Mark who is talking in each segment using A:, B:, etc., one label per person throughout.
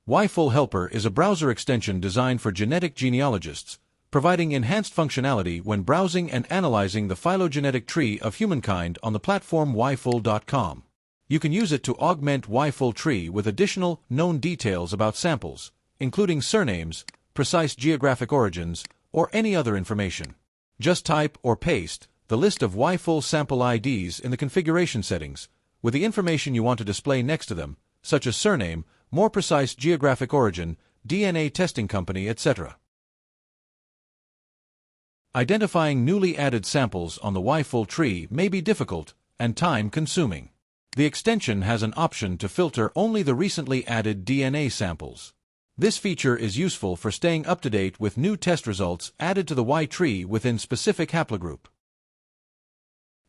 A: YFull Helper is a browser extension designed for genetic genealogists, providing enhanced functionality when browsing and analyzing the phylogenetic tree of humankind on the platform YFull.com. You can use it to augment YTree with additional known details about samples, including surnames, precise geographic origins, or any other information. Just type or paste the list of YFull sample IDs in the configuration settings, with the information you want to display next to them, such as surname, more precise geographic origin, DNA testing company, etc. Identifying newly added samples on the YFull tree may be difficult and time-consuming. The extension has an option to filter only the recently added DNA samples. This feature is useful for staying up to date with new test results added to the YTree within specific haplogroup.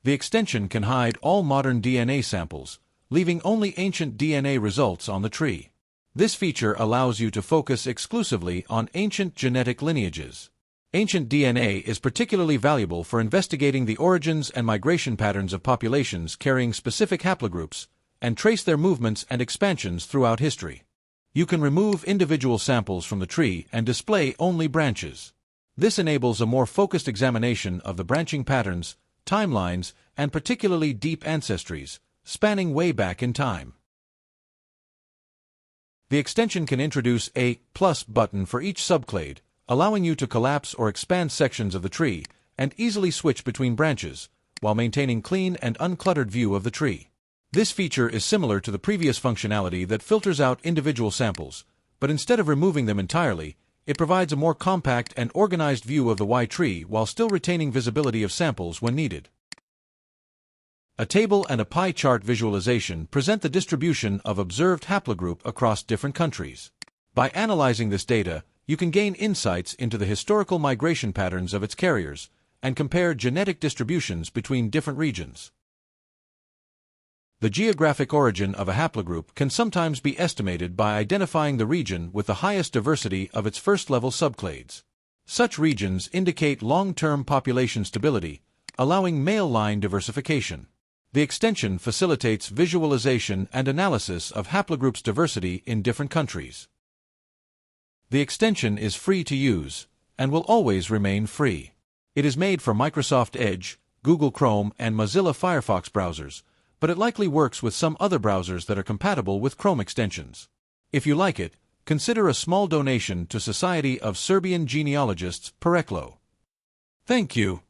A: The extension can hide all modern DNA samples, leaving only ancient DNA results on the tree. This feature allows you to focus exclusively on ancient genetic lineages. Ancient DNA is particularly valuable for investigating the origins and migration patterns of populations carrying specific haplogroups, and trace their movements and expansions throughout history. You can remove individual samples from the tree and display only branches. This enables a more focused examination of the branching patterns, timelines, and particularly deep ancestries, spanning way back in time. The extension can introduce a plus button for each subclade, allowing you to collapse or expand sections of the tree and easily switch between branches, while maintaining clean and uncluttered view of the tree. This feature is similar to the previous functionality that filters out individual samples, but instead of removing them entirely, it provides a more compact and organized view of the YTree while still retaining visibility of samples when needed. A table and a pie chart visualization present the distribution of observed haplogroup across different countries. By analyzing this data, you can gain insights into the historical migration patterns of its carriers and compare genetic distributions between different regions. The geographic origin of a haplogroup can sometimes be estimated by identifying the region with the highest diversity of its first-level subclades. Such regions indicate long-term population stability, allowing male line diversification. The extension facilitates visualization and analysis of haplogroups' diversity in different countries. The extension is free to use, and will always remain free. It is made for Microsoft Edge, Google Chrome, and Mozilla Firefox browsers, but it likely works with some other browsers that are compatible with Chrome extensions. If you like it, consider a small donation to Society of Serbian Genealogists, Poreklo. Thank you.